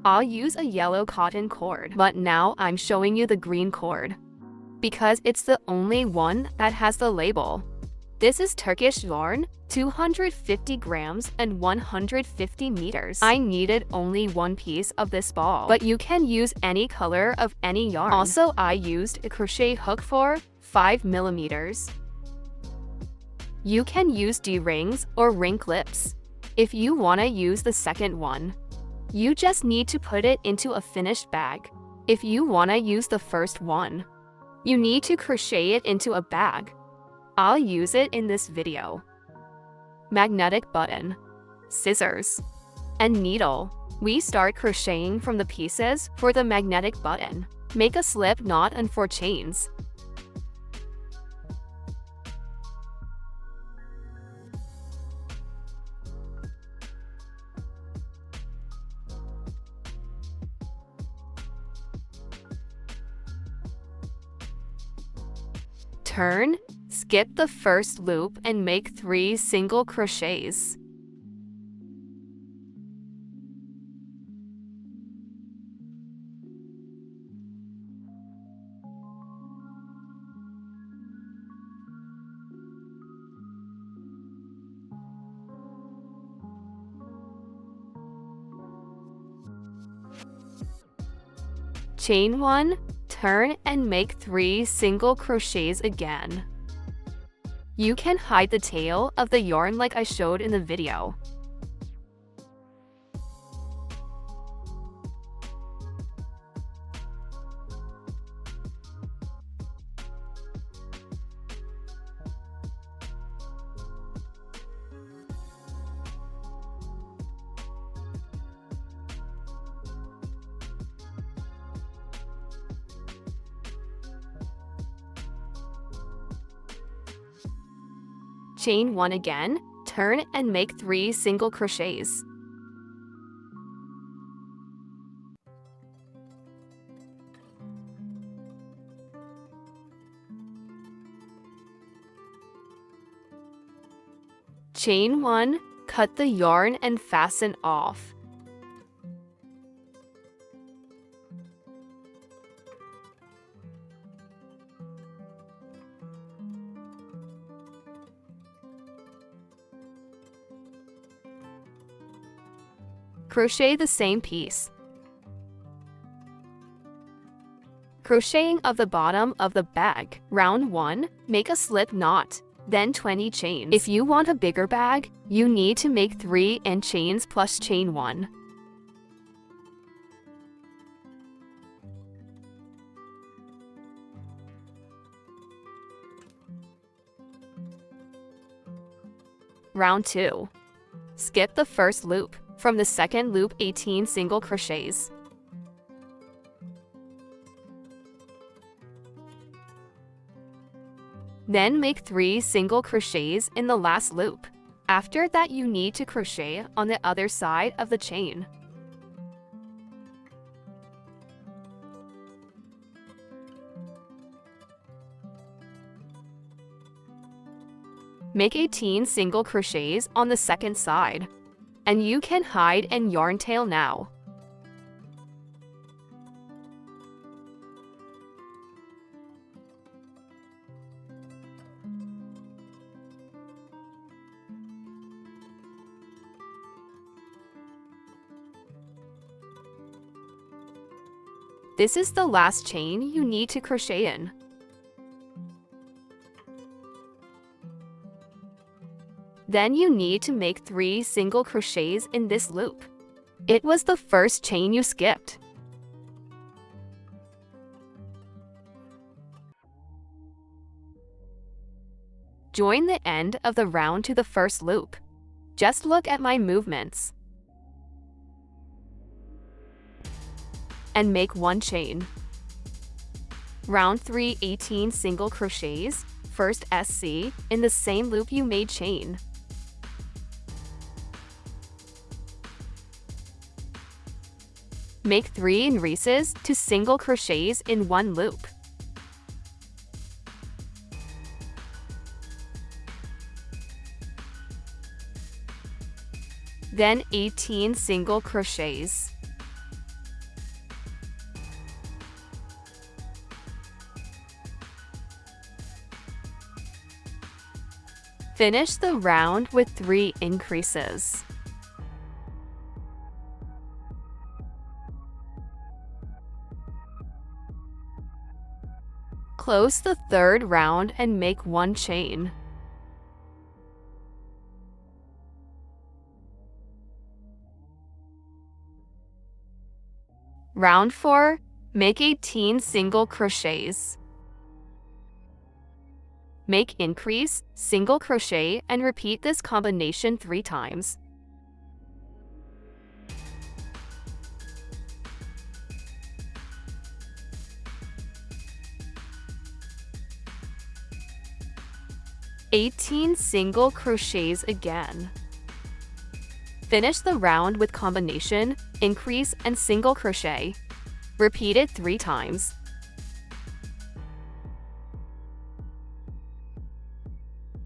I'll use a yellow cotton cord, but now I'm showing you the green cord because it's the only one that has the label. This is Turkish yarn, 250 grams and 150 meters. I needed only one piece of this ball, but you can use any color of any yarn. Also, I used a crochet hook for 5 millimeters. You can use D-rings or ring clips. If you want to use the second one, you just need to put it into a finished bag. If you want to use the first one, you need to crochet it into a bag. I'll use it in this video. Magnetic button, scissors, and needle. We start crocheting from the pieces for the magnetic button. Make a slip knot and 4 chains. Turn, skip the first loop and make 3 single crochets. Chain 1, turn and make 3 single crochets again. You can hide the tail of the yarn like I showed in the video. Chain 1 again, turn and make 3 single crochets. Chain 1, cut the yarn and fasten off. Crochet the same piece. Crocheting of the bottom of the bag. Round 1, make a slip knot, then 20 chains. If you want a bigger bag, you need to make 3 end chains plus chain 1. Round 2. Skip the first loop. From the second loop, 18 single crochets. Then make 3 single crochets in the last loop. After that, you need to crochet on the other side of the chain. Make 18 single crochets on the second side. And you can hide and yarn tail now. This is the last chain you need to crochet in. Then you need to make 3 single crochets in this loop. It was the first chain you skipped. Join the end of the round to the first loop. Just look at my movements. And make 1 chain. Round 3, 18 single crochets, first SC, in the same loop you made chain. Make 3 increases to single crochets in 1 loop. Then 18 single crochets. Finish the round with 3 increases. Close the third round and make 1 chain. Round 4, make 18 single crochets. Make increase, single crochet, and repeat this combination 3 times. "18 single crochets again. Finish the round with combination, increase, and single crochet. Repeat it 3 times.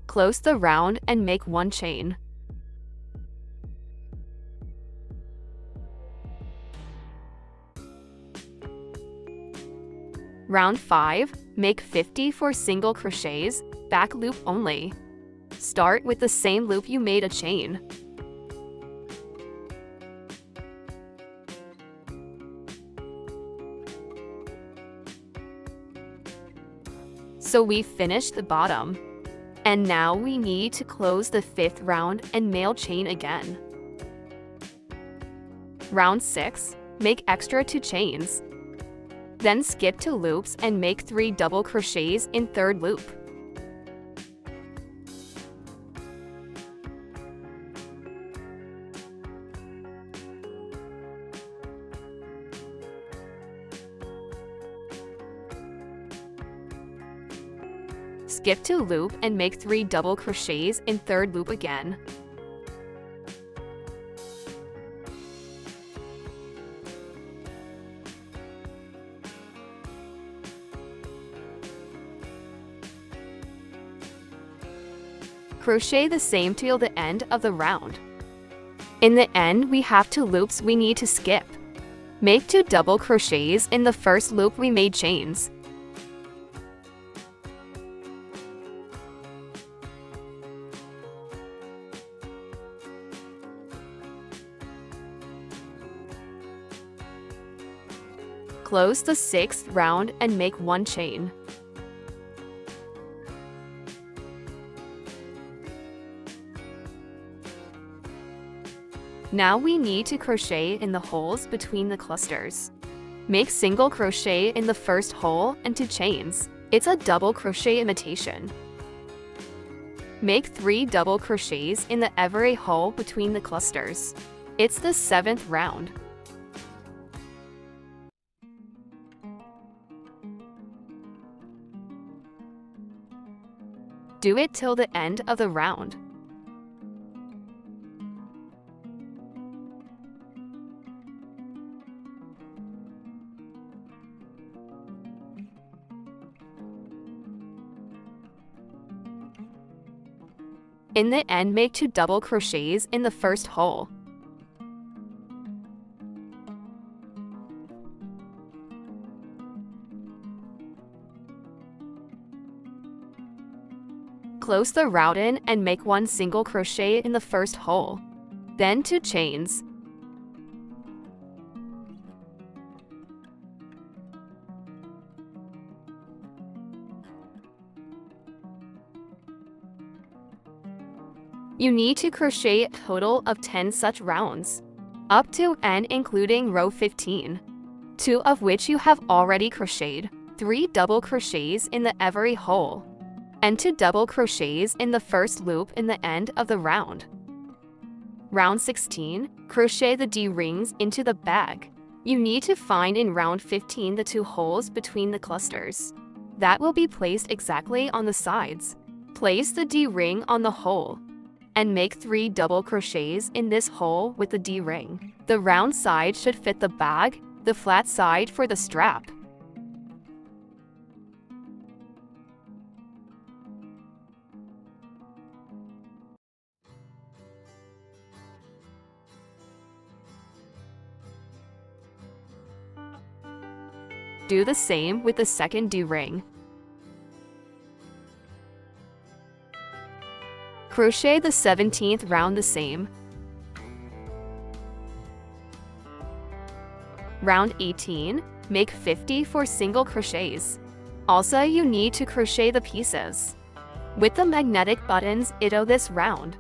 Close the round and make 1 chain. Round 5, make 54 single crochets, back loop only. Start with the same loop you made a chain. So we finished the bottom. And now we need to close the 5th round and male chain again. Round 6, make extra 2 chains. Then skip 2 loops and make 3 double crochets in 3rd loop. Skip 2 loop and make 3 double crochets in 3rd loop again. Crochet the same till the end of the round. In the end, we have 2 loops we need to skip. Make 2 double crochets in the first loop we made chains. Close the 6th round and make 1 chain. Now we need to crochet in the holes between the clusters. Make single crochet in the first hole and 2 chains. It's a double crochet imitation. Make 3 double crochets in every hole between the clusters. It's the 7th round. Do it till the end of the round. In the end, make 2 double crochets in the first hole. Close the round in and make 1 single crochet in the first hole. Then 2 chains. You need to crochet a total of 10 such rounds, up to and including row 15, 2 of which you have already crocheted, 3 double crochets in every hole, and 2 double crochets in the first loop in the end of the round. Round 16, crochet the D-rings into the bag. You need to find in round 15 the 2 holes between the clusters. That will be placed exactly on the sides. Place the D-ring on the hole and make 3 double crochets in this hole with the D-ring. The round side should fit the bag, the flat side for the strap. Do the same with the second D-ring. Crochet the 17th round the same. Round 18, make 54 single crochets. Also, you need to crochet the pieces. With the magnetic buttons, ditto this round.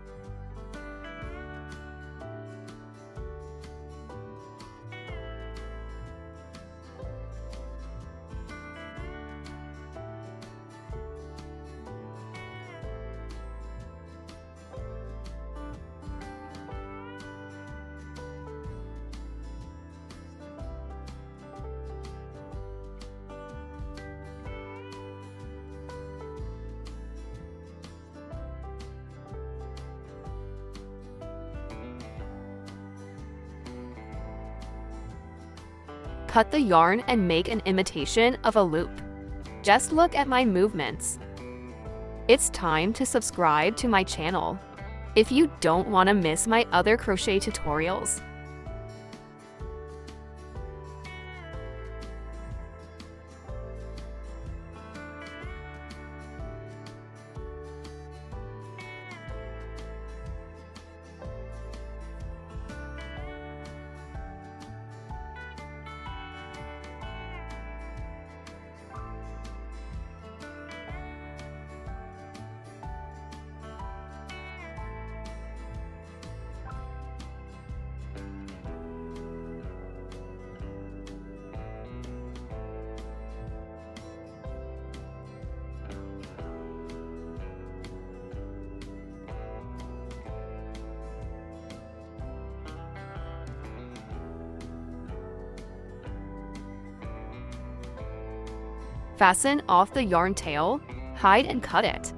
Cut the yarn and make an imitation of a loop. Just look at my movements. It's time to subscribe to my channel if you don't want to miss my other crochet tutorials. Fasten off the yarn tail, hide and cut it.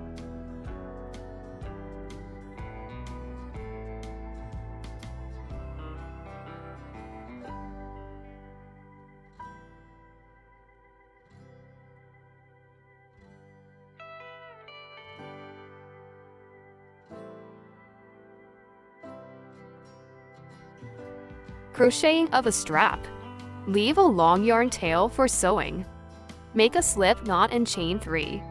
Crocheting of a strap. Leave a long yarn tail for sewing. Make a slip knot and chain 3.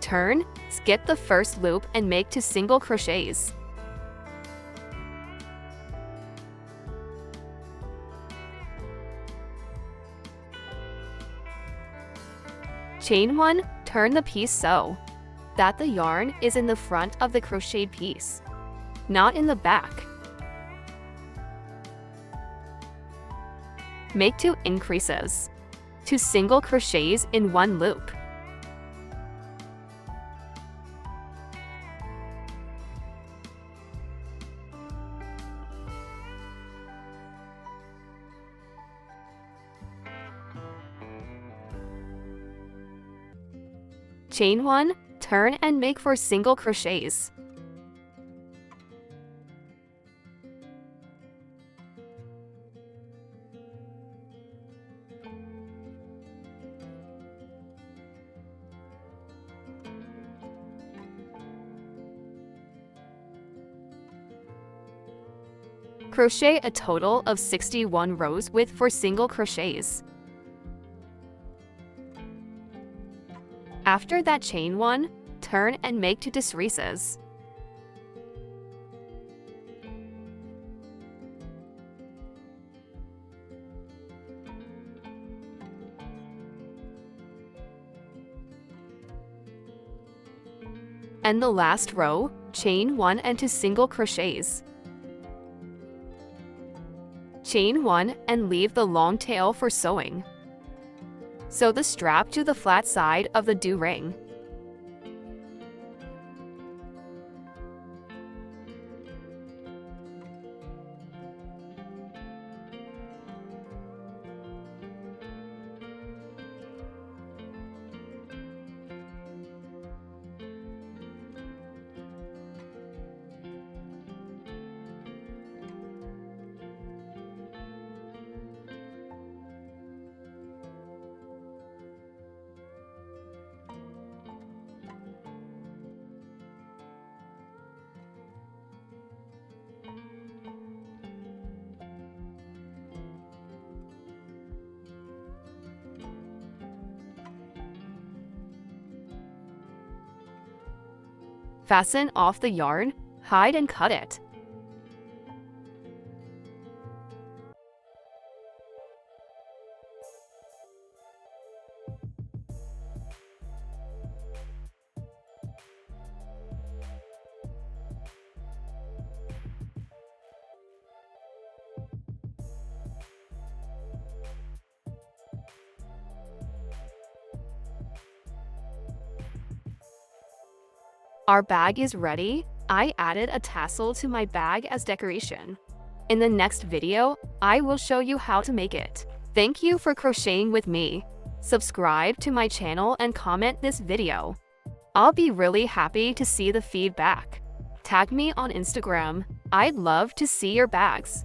Turn, skip the first loop and make 2 single crochets. Chain 1, turn the piece so that the yarn is in the front of the crocheted piece, not in the back. Make 2 increases, 2 single crochets in 1 loop. Chain 1, turn and make 4 single crochets. Crochet a total of 61 rows with 4 single crochets. After that, chain 1, turn and make 2 decreases. And the last row, chain 1 and 2 single crochets. Chain 1 and leave the long tail for sewing. Sew the strap to the flat side of the do-ring. Fasten off the yarn, hide and cut it. Our bag is ready. I added a tassel to my bag as decoration. In the next video, I will show you how to make it. Thank you for crocheting with me. Subscribe to my channel and comment this video. I'll be really happy to see the feedback. Tag me on Instagram. I'd love to see your bags.